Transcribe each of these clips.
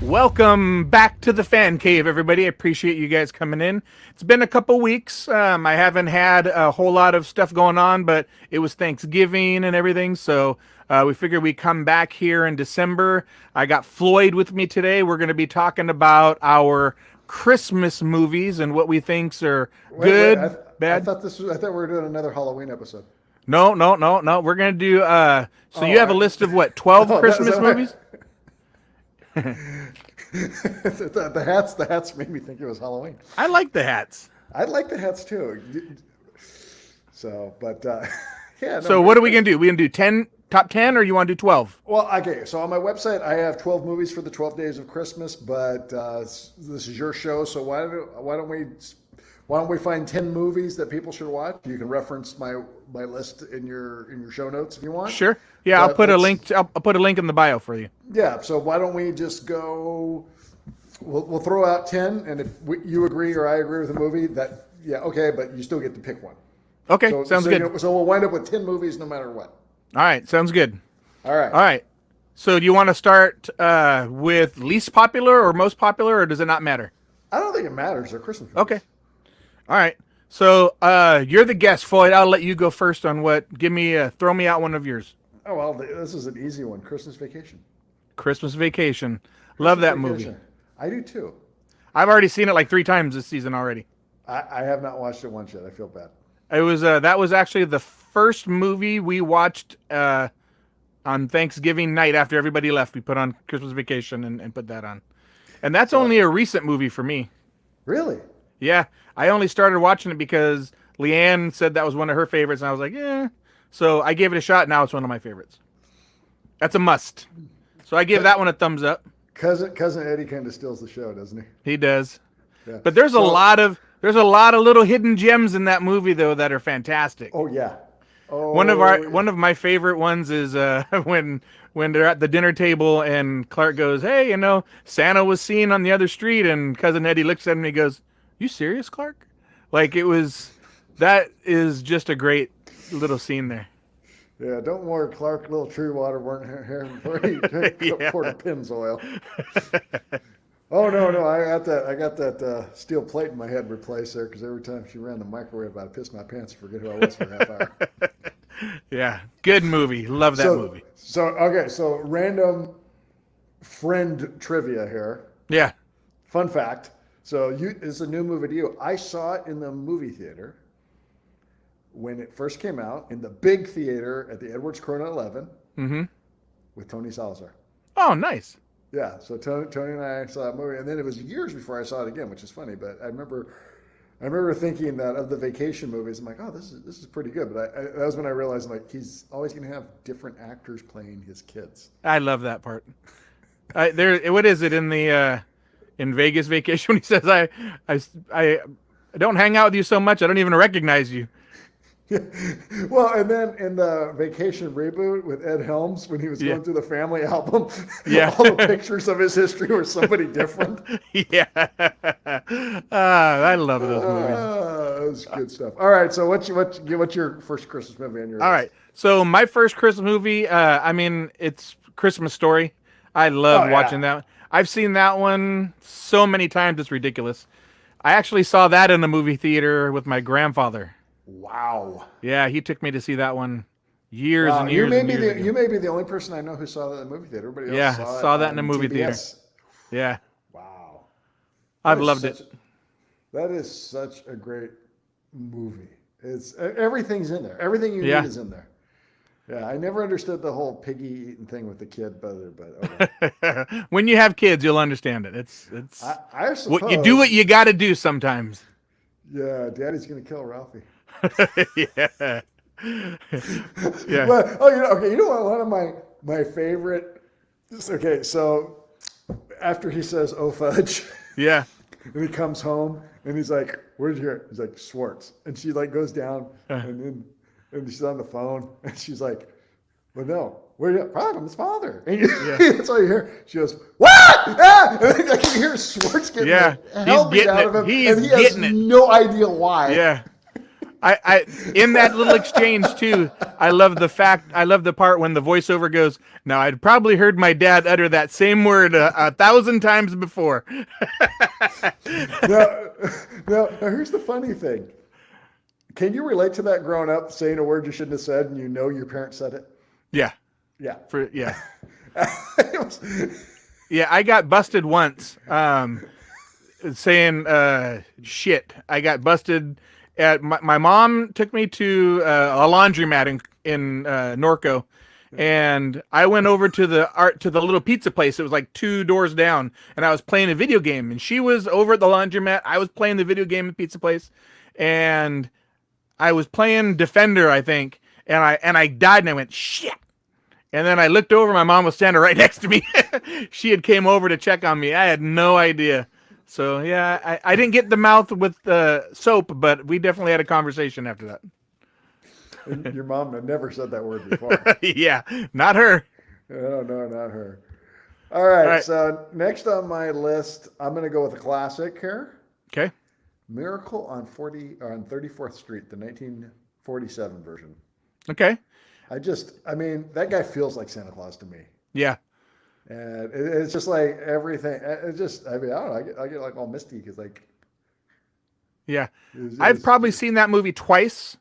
Welcome back to the Fan Cave, everybody. I appreciate you guys coming in. It's been a couple weeks. I haven't had a whole lot of stuff going on, but it was Thanksgiving and everything, so we figured we'd come back here in December. I got Floyd with me today. We're going to be talking about our Christmas movies and what we think are good, I bad. thought we were doing another Halloween episode. No. We're going to do, so you Oh, have a list of what, 12 oh, Christmas movies? The hats made me think it was Halloween. I like the hats. I like the hats too. So, but yeah. No, So what are we going to do? We going to do 10, top 10, or you want to do 12? Well, okay. So on my website, I have 12 movies for the 12 days of Christmas, but this is your show, so why don't we find 10 movies that people should watch? You can reference my list in your show notes if you want. Sure. Yeah, I'll put a link. I'll put a link in the bio for you. Yeah. So why don't we just go? We'll throw out 10, and if you agree or I agree with a movie, okay, but you still get to pick one. Okay, sounds good. So we'll wind up with 10 movies no matter what. All right, sounds good. All right. All right. So do you want to start with least popular or most popular, or does it not matter? I don't think it matters. They're Christmas movies. Okay. All right. So you're the guest, Floyd. I'll let you go first on what. Throw me out one of yours. Oh, well, this is an easy one. Christmas Vacation. Christmas Vacation. Love that Vacation. movie. I do too. I've already seen it like 3 times this season already. I have not watched it once yet. I feel bad. It was that was actually the first movie we watched on Thanksgiving night after everybody left. We put on Christmas Vacation and put that on. And that's only a recent movie for me. Really? Yeah. I only started watching it because Leanne said that was one of her favorites, and I was like, yeah. So I gave it a shot. Now it's one of my favorites. That's a must. So I give that one a thumbs up. Cousin Eddie kind of steals the show, doesn't he? He does. Yeah. But there's a lot of little hidden gems in that movie though that are fantastic. Oh yeah. Oh. One of my favorite ones is when they're at the dinner table and Clark goes, "Hey, Santa was seen on the other street," and Cousin Eddie looks at him and he goes, "You serious, Clark?" That is just a great little scene there. Yeah, don't worry, Clark. Little Treewater weren't here before he Yeah. poured a Pennzoil. Oh no! I got that steel plate in my head replaced there because every time she ran the microwave, I'd piss my pants and forget who I was for a half hour. Yeah, good movie. Love that movie. So random friend trivia here. Yeah. Fun fact. So it's a new movie to you. I saw it in the movie theater when it first came out in the big theater at the Edwards Corona 11 with Tony Salazar. Oh, nice. Yeah, so Tony and I saw that movie, and then it was years before I saw it again, which is funny. But I remember thinking that of the vacation movies, I'm like, oh, this is pretty good. But that was when I realized, like, he's always going to have different actors playing his kids. I love that part. What is it in the in Vegas Vacation when he says, I don't hang out with you so much, I don't even recognize you. Well, and then in the Vacation reboot with Ed Helms, when he was going through the family album, all the pictures of his history were somebody different. Yeah. I love those movies. That was good stuff. All right, so what's your first Christmas movie on your list? All right, so my first Christmas movie, it's Christmas Story. I love watching that one. I've seen that one so many times, it's ridiculous. I actually saw that in the movie theater with my grandfather. Wow. Yeah, he took me to see that one years and years ago. You may be the only person I know who saw that in the movie theater. Everybody else saw that in the movie TBS. theater. Yeah. Wow. I've loved it. That is such a great movie. Everything's in there. Everything you need is in there. Yeah, I never understood the whole piggy eating thing with the kid brother, but okay. When you have kids, you'll understand it. It's I suppose, what you got to do sometimes. Yeah, Daddy's gonna kill Ralphie. Yeah. Yeah. But, you know what? One of my favorite. Okay, so after he says "Oh fudge," yeah, and he comes home and he's like, "Where'd you hear?" He's like, "Schwartz," and she like goes down and she's on the phone and she's like, "Well, no, where you? Probably from his father." And that's all you hear. She goes, "What?" Ah! And I can hear Schwartz getting the hell beat out of him, and he has no idea why. Yeah. I in that little exchange too, I love the part when the voiceover goes, now I'd probably heard my dad utter that same word 1,000 times before. Now, now, here's the funny thing. Can you relate to that growing up, saying a word you shouldn't have said and you know your parents said it? Yeah. Yeah. Yeah. It was- Yeah, I got busted once saying shit. I got busted at my mom took me to a laundromat in Norco, and I went over to the little pizza place. It was like 2 doors down, and I was playing a video game, and she was over at the laundromat. I was playing the video game at the pizza place, and I was playing Defender, I think, and I died, and I went shit. And then I looked over. My mom was standing right next to me. She had came over to check on me. I had no idea. So yeah, I didn't get the mouth with the soap, but we definitely had a conversation after that. And your mom had never said that word before. Yeah, not her. No, not her. All right, All right. so next on my list, I'm going to go with a classic here. Okay. Miracle on 34th Street, the 1947 version. Okay. I mean, that guy feels like Santa Claus to me. Yeah. And it's just like everything. It just, I mean, I don't know. I get like all misty because like. Yeah. I've probably seen that movie twice.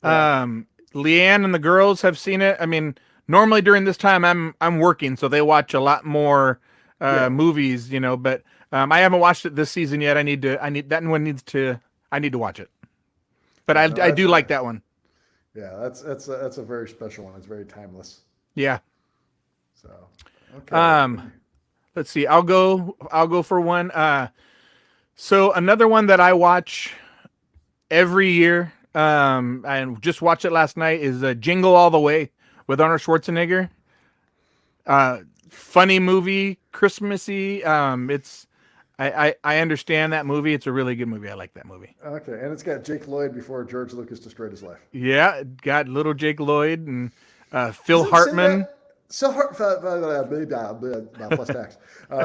Yeah. Leanne and the girls have seen it. I mean, normally during this time I'm working, so they watch a lot more movies, you know, but I haven't watched it this season yet. I need to watch it. But I do like that one. Yeah, that's a very special one. It's very timeless. Yeah. So, okay. Let's see. I'll go for one. So another one that I watch every year, I just watched it last night, is Jingle All the Way with Arnold Schwarzenegger. Funny movie, Christmassy. I understand that movie. It's a really good movie. I like that movie. Okay, and it's got Jake Lloyd before George Lucas destroyed his life. Yeah, it got little Jake Lloyd and Phil Hartman. Plus tax.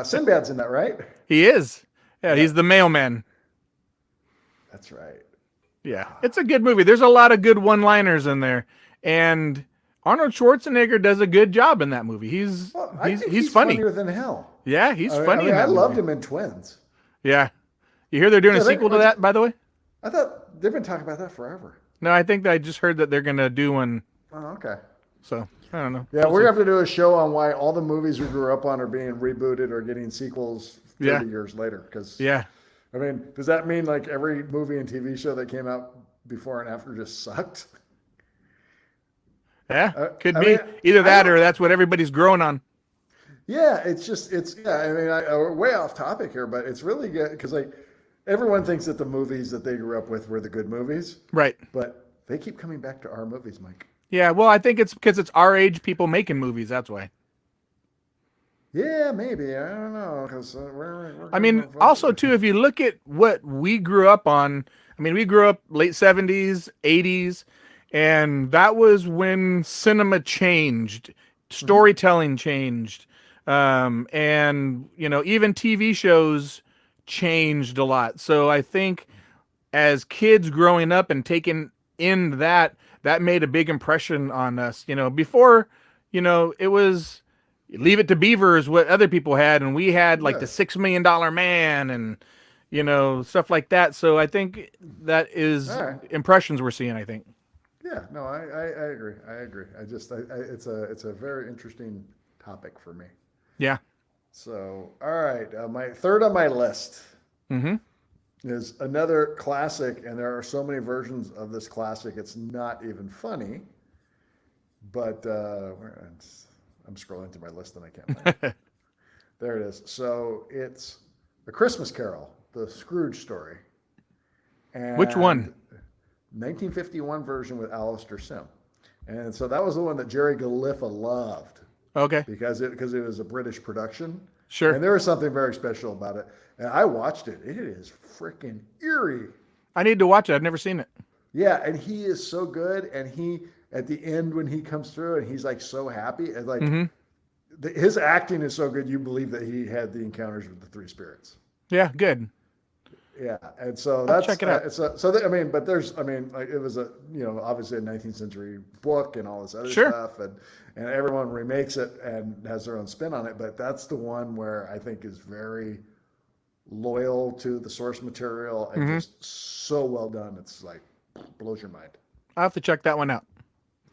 Sinbad's in that, right? He is. Yeah, he's the mailman. That's right. Yeah, it's a good movie. There's a lot of good one-liners in there, and Arnold Schwarzenegger does a good job in that movie. He's funny. Funnier than hell. Yeah, he's funny. I loved him in Twins. Yeah, you hear they're doing a sequel to that, by the way? I thought they've been talking about that forever. No, I think I just heard that they're gonna do one. Oh, okay. So I don't know. Yeah, we're gonna have to do a show on why all the movies we grew up on are being rebooted or getting sequels 30 years later. Because I mean, does that mean like every movie and TV show that came out before and after just sucked? Yeah, could be either that or that's what everybody's growing on. Yeah, I mean, we're way off topic here, but it's really good because like everyone thinks that the movies that they grew up with were the good movies, right? But they keep coming back to our movies, Mike. Yeah, well, I think it's because it's our age people making movies. That's why. Yeah, maybe. I don't know. Because I mean, also too, if you look at what we grew up on, I mean, we grew up late 70s, 80s, and that was when cinema changed, storytelling changed, and you know, even TV shows changed a lot. So I think as kids growing up and taking in that made a big impression on us. You know, before, you know, it was Leave It to Beaver is what other people had, and we had like the $6 Million Man and, you know, stuff like that. So I think that is impressions we're seeing, I think. Yeah, no, I agree. I agree. It's a very interesting topic for me. Yeah. So, all right, my third on my list is another classic, and there are so many versions of this classic, it's not even funny. But I'm scrolling through my list and I can't find it. There it is. So it's A Christmas Carol, the Scrooge story. And which one? 1951 version with Alistair Sim. And so that was the one that Jerry Galiffa loved. Okay. Because it was a British production. Sure. And there was something very special about it. And I watched it. It is freaking eerie. I need to watch it. I've never seen it. Yeah, and he is so good. And he, at the end when he comes through and he's like so happy, and like his acting is so good, you believe that he had the encounters with the three spirits. Yeah, good. Yeah, and so I'll that's check it out. I mean, but there's, I mean, like it was a, obviously a 19th century book and all this other Sure. stuff, and everyone remakes it and has their own spin on it. But that's the one where I think is very loyal to the source material and just so well done. It's like blows your mind. I'll have to check that one out.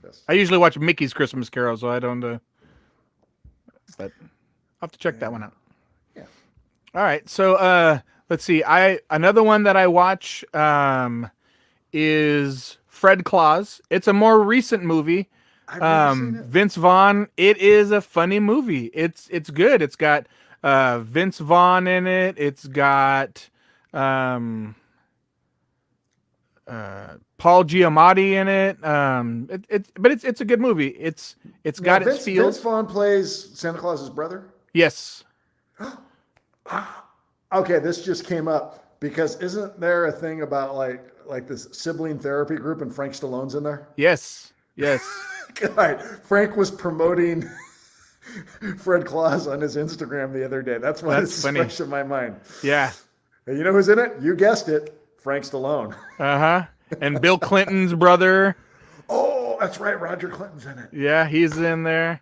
Yes. I usually watch Mickey's Christmas Carol, so I don't. But I'll have to check that one out. Yeah. All right, so let's see. Another one that I watch is Fred Claus. It's a more recent movie. I've never seen it. Vince Vaughn. It is a funny movie. It's good. It's got Vince Vaughn in it. It's got Paul Giamatti in it. But it's a good movie. It's got its feels. Vince Vaughn plays Santa Claus's brother. Yes. Okay, this just came up because isn't there a thing about like this sibling therapy group and Frank Stallone's in there? Yes. Yes. God, Frank was promoting Fred Claus on his Instagram the other day. That's why it's fresh in my mind. Yeah. And you know who's in it? You guessed it, Frank Stallone. And Bill Clinton's brother. Oh, that's right. Roger Clinton's in it. Yeah, he's in there.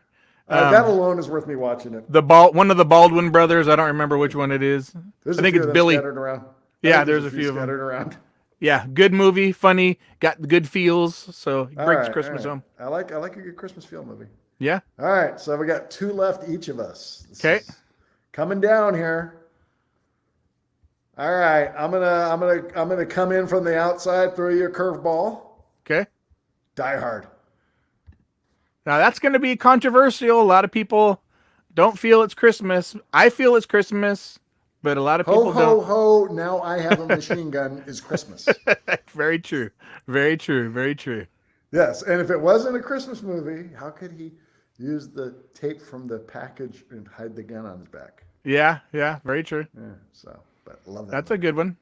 That alone is worth me watching it. One of the Baldwin brothers. I don't remember which one it is. I think it's Billy. Around. Yeah, there's a few of them scattered around. Yeah, good movie, funny, got good feels. So brings Christmas home. I like a good Christmas feel movie. Yeah. All right, so we got 2 left each of us. Okay. Coming down here. All right, I'm gonna come in from the outside, throw you a curveball. Okay. Die Hard. Now that's going to be controversial. A lot of people don't feel it's Christmas. I feel it's Christmas, but a lot of people don't. Ho, ho, now I have a machine gun is Christmas. Very true. Very true. Very true. Yes, and if it wasn't a Christmas movie, how could he use the tape from the package and hide the gun on his back? Yeah, very true. Yeah, so, but I love that. That's a good one.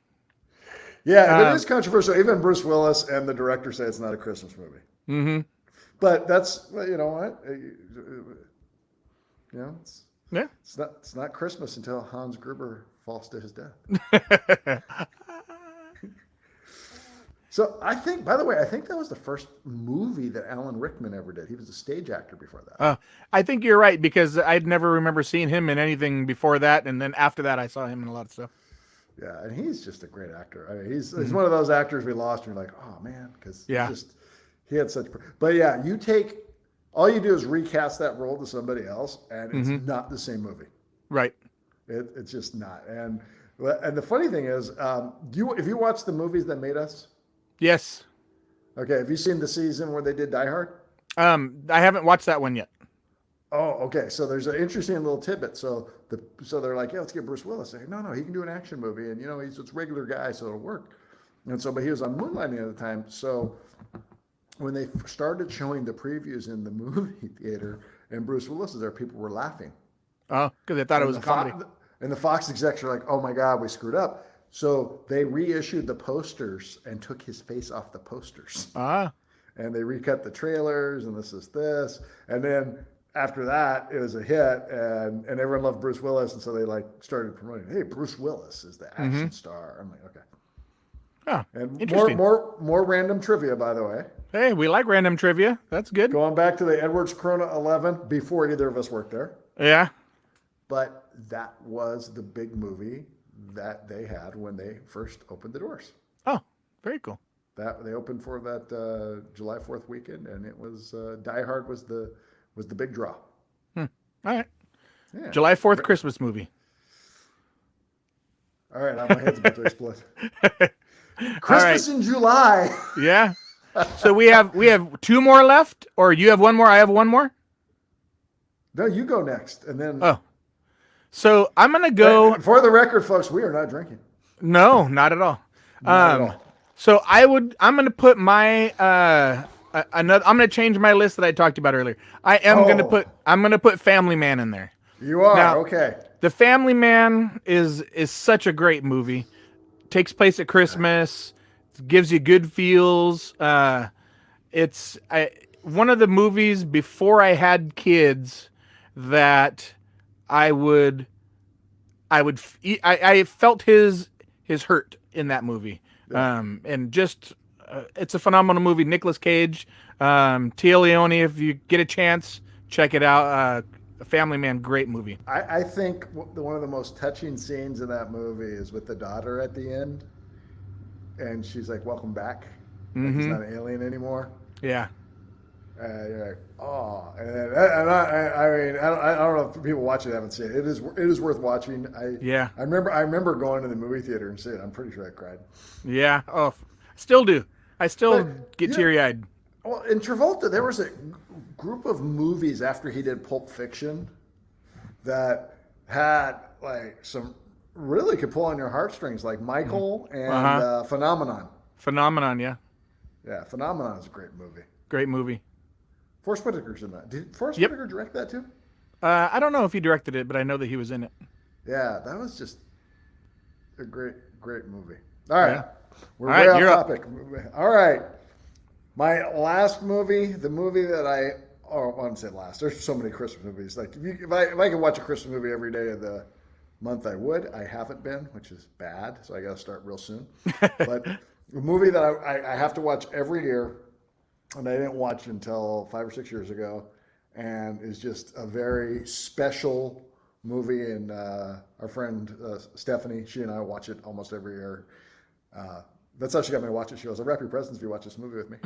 Yeah, but it is controversial. Even Bruce Willis and the director say it's not a Christmas movie. Mm-hmm. But that's, you know what? It's not Christmas until Hans Gruber falls to his death. So I think, by the way, that was the first movie that Alan Rickman ever did. He was a stage actor before that. I think you're right, because I'd never remember seeing him in anything before that, and then after that I saw him in a lot of stuff. Yeah, and he's just a great actor. I mean, he's one of those actors we lost, and you're like, oh man, because he had such. But yeah, all you do is recast that role to somebody else, and it's not the same movie. Right. It's just not. And the funny thing is, have you watched the movies that made us? Yes. Okay. Have you seen the season where they did Die Hard? I haven't watched that one yet. Oh, okay. So there's an interesting little tidbit. So they're like, yeah, let's get Bruce Willis. No, he can do an action movie, and he's a regular guy, so it'll work. And so, but he was on Moonlighting at the time. So when they started showing the previews in the movie theater and Bruce Willis is there, people were laughing. Oh, because they thought it was a comedy. And the Fox execs are like, oh my God, we screwed up. So they reissued the posters and took his face off the posters. And they recut the trailers, and this. And then after that, it was a hit, and everyone loved Bruce Willis, and so they started promoting, hey, Bruce Willis is the action star. I'm like, okay. Oh, and interesting. More random trivia, by the way. Hey, we like random trivia. That's good. Going back to the Edwards Corona 11, before either of us worked there. Yeah. But that was the big movie that they had when they first opened the doors. Oh, very cool. That they opened for that July 4th weekend, and it was Die Hard was the big draw. All right. Yeah. July 4th Christmas movie. All right, my head's about to explode. Christmas in July. Yeah. So we have 2 more left, or you have 1 more, I have 1 more? No, you go next, and then. Oh. So I'm gonna go. For the record, folks, we are not drinking. No, not at all. Not at all. So I'm gonna put my I'm gonna change my list that I talked about earlier. I'm gonna put Family Man in there. You are now, okay. The Family Man is such a great movie. Takes place at Christmas. Gives you good feels. It's one of the movies before I had kids that I felt his hurt in that movie. And just it's a phenomenal movie. Nicolas Cage, Tia Leone. If you get a chance, check it out. Family Man, great movie. I think one of the most touching scenes in that movie is with the daughter at the end, and she's like, "Welcome back." Like he's not an alien anymore. Yeah. You're like, oh, I don't know if people watching it haven't seen it. It is worth watching. I remember going to the movie theater and seeing it. I'm pretty sure I cried. Yeah. Oh, still do. I still get teary eyed. Well, in Travolta, there was a group of movies after he did Pulp Fiction that had like some really could pull on your heartstrings, like Michael and Phenomenon. Phenomenon, yeah. Yeah, Phenomenon is a great movie. Great movie. Forrest Whitaker's in that. Did Forrest Whitaker direct that too? I don't know if he directed it, but I know that he was in it. Yeah, that was just a great movie. All right. Yeah. We're way off topic. All right. My last movie, the movie that I wouldn't say last. There's so many Christmas movies. Like if I could watch a Christmas movie every day of the month, I would. I haven't been, which is bad. So I got to start real soon. But the movie that I have to watch every year, and I didn't watch until 5 or 6 years ago, and is just a very special movie. And our friend Stephanie, she and I watch it almost every year. That's how she got me to watch it. She goes, "I'll wrap your presents if you watch this movie with me."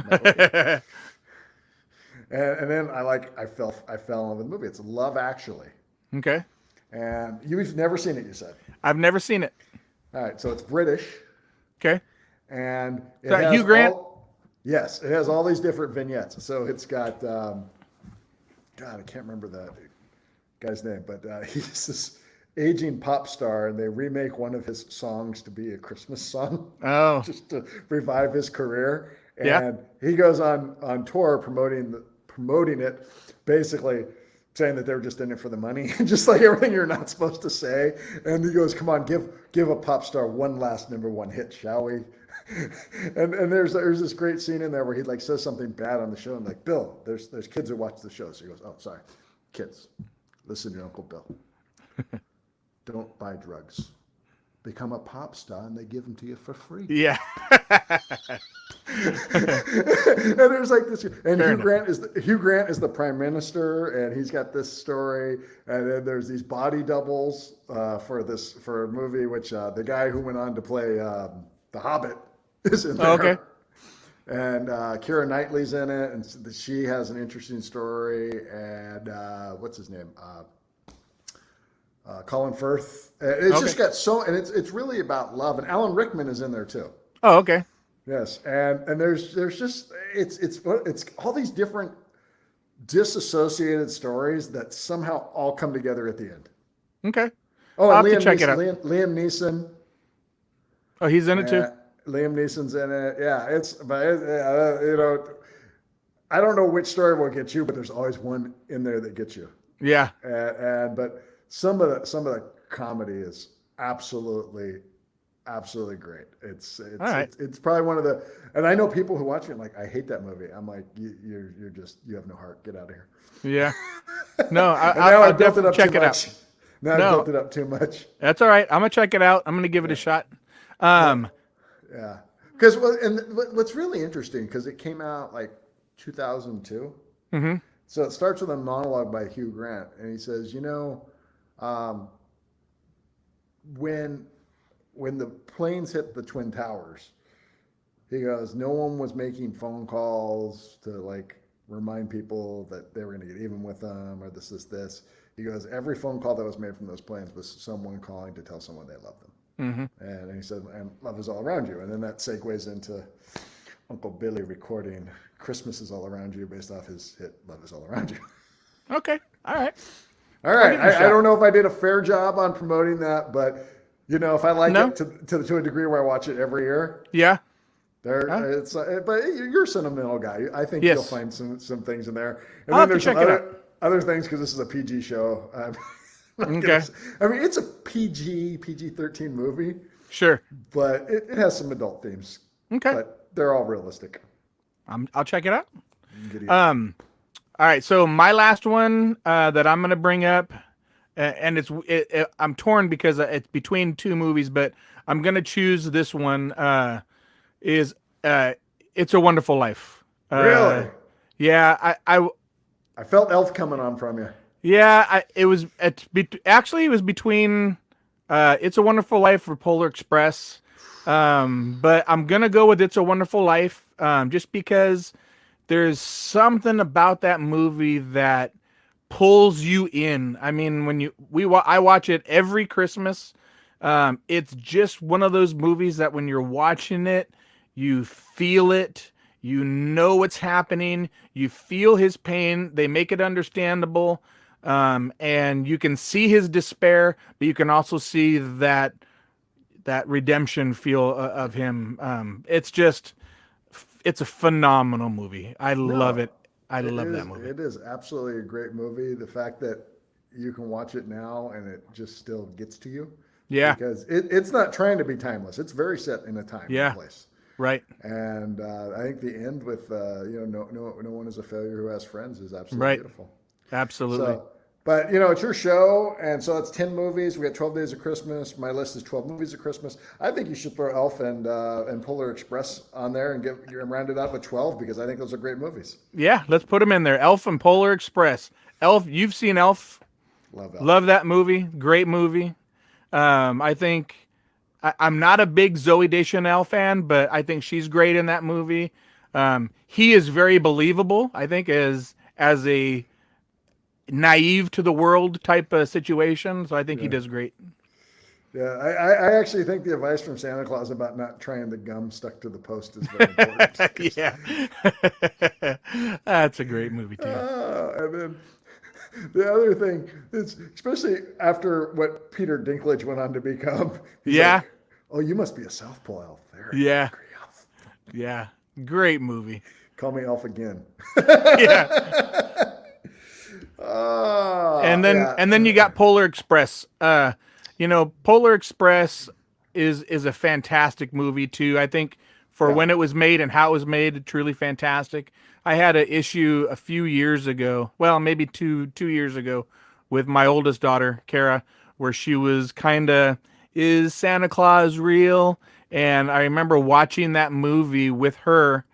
And then I fell in love with the movie. It's Love Actually. Okay. And you've never seen it, you said? I've never seen it. All right, so it's British. Okay. And it has Hugh Grant? Yes, it has all these different vignettes. So it's got, God, I can't remember the guy's name, but he's this aging pop star, and they remake one of his songs to be a Christmas song. Oh. Just to revive his career. And he goes on tour promoting it, basically saying that they're just in it for the money, just like everything you're not supposed to say. And he goes, "Come on, give a pop star one last #1 hit, shall we?" and there's this great scene in there where he like says something bad on the show, and like, "Bill, there's kids who watch the show." So he goes, "Oh, sorry, kids, listen to your Uncle Bill. Don't buy drugs. Become a pop star, and they give them to you for free." Yeah. And there's like this, and Hugh Grant is the prime minister, and he's got this story, and then there's these body doubles for a movie, which the guy who went on to play The Hobbit is in there. Oh, okay. And Keira Knightley's in it, and she has an interesting story. And what's his name? Colin Firth. It's just got and it's really about love. And Alan Rickman is in there too. Oh, okay. Yes, and there's just it's all these different disassociated stories that somehow all come together at the end. Okay. Oh, I'll and have to check it out. Liam Neeson. Oh, he's in it too. Liam Neeson's in it. Yeah, I don't know which story will get you, but there's always one in there that gets you. Yeah. But some of the comedy is absolutely great. It's probably one of the, and I know people who watch it like, "I hate that movie." I'm like, you have no heart. Get out of here. Yeah. No, I'll definitely check it out. Now I've built it up too much. That's all right. I'm gonna check it out. I'm gonna give it a shot. Yeah. Because what's really interesting, because it came out like 2002. Mm-hmm. So it starts with a monologue by Hugh Grant, and he says, when the planes hit the Twin Towers, he goes, no one was making phone calls to like remind people that they were going to get even with them or this. He goes, every phone call that was made from those planes was someone calling to tell someone they loved them. Mm-hmm. And he said, and love is all around you. And then that segues into Uncle Billy recording Christmas is All Around You based off his hit Love is All Around You. Okay. All right. All right. I don't know if I did a fair job on promoting that, but if I like it to a degree where I watch it every year. Yeah. But you're a sentimental guy. I think you'll find some things in there. And I'll then have to check it out. Other things, because this is a PG show. Okay. It's a PG-13 movie. Sure. But it has some adult themes. Okay. But they're all realistic. I'll check it out. All right. So my last one that I'm going to bring up, And I'm torn because it's between two movies, but I'm gonna choose this one. Is It's a Wonderful Life. Really? Yeah, I felt Elf coming on from you. yeah, actually it was between It's a Wonderful Life or Polar Express. But I'm gonna go with It's a Wonderful Life, just because there's something about that movie that pulls you in. I mean, I watch it every Christmas. It's just one of those movies that when you're watching it, you feel it. You know what's happening. You feel his pain. They make it understandable. And you can see his despair, but you can also see that redemption feel of him. It's a phenomenal movie. I love No, it. I love that movie. It is absolutely a great movie. The fact that you can watch it now and it just still gets to you. Yeah. Because it's not trying to be timeless. It's very set in a time and place. Right. And I think the end with no one is a failure who has friends is absolutely beautiful. Absolutely. So, but it's your show, and so it's 10 movies. We got 12 Days of Christmas. My list is 12 movies of Christmas. I think you should throw Elf and Polar Express on there and round it out with 12 because I think those are great movies. Yeah, let's put them in there. Elf and Polar Express. Elf, you've seen Elf. Love Elf. Love that movie. Great movie. I think I'm not a big Zooey Deschanel fan, but I think she's great in that movie. He is very believable, I think, as a naive to the world type of situation. So I think he does great. Yeah, I actually think the advice from Santa Claus about not trying the gum stuck to the post is very important. Yeah. That's a great movie, too. And then the other thing is, especially after what Peter Dinklage went on to become, he's like, oh, you must be a South Pole elf there. Yeah. Elf. Yeah. Great movie. Call me elf again. Yeah. And then you got Polar Express. Polar Express is a fantastic movie too. I think for when it was made and how it was made, truly fantastic. I had an issue a few years ago, well, maybe two years ago, with my oldest daughter, Kara, where she was kind of, is Santa Claus real? And I remember watching that movie with her,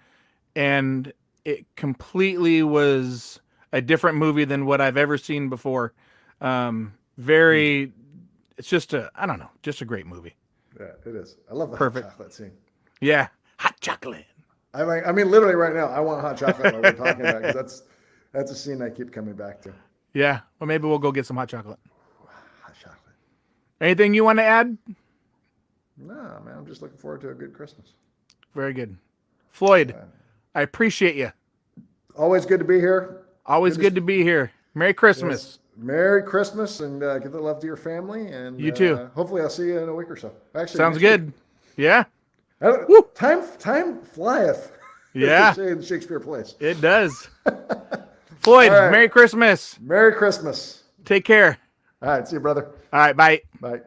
and it completely was a different movie than what I've ever seen before. It's just just a great movie. Yeah, it is. I love the hot chocolate scene. Yeah, hot chocolate. I mean, literally right now, I want hot chocolate while we're talking about it, because that's a scene I keep coming back to. Yeah, well, maybe we'll go get some hot chocolate. Hot chocolate. Anything you want to add? No, man, I'm just looking forward to a good Christmas. Very good. Floyd, I appreciate you. Always good to be here. Always good to be here. Merry Christmas. Yes. Merry Christmas, and give the love to your family. And you too. Hopefully, I'll see you in a week or so. Actually, sounds good. Yeah. Time flieth. Yeah. In Shakespeare plays. It does. Floyd, right. Merry Christmas. Merry Christmas. Take care. All right. See you, brother. All right. Bye. Bye.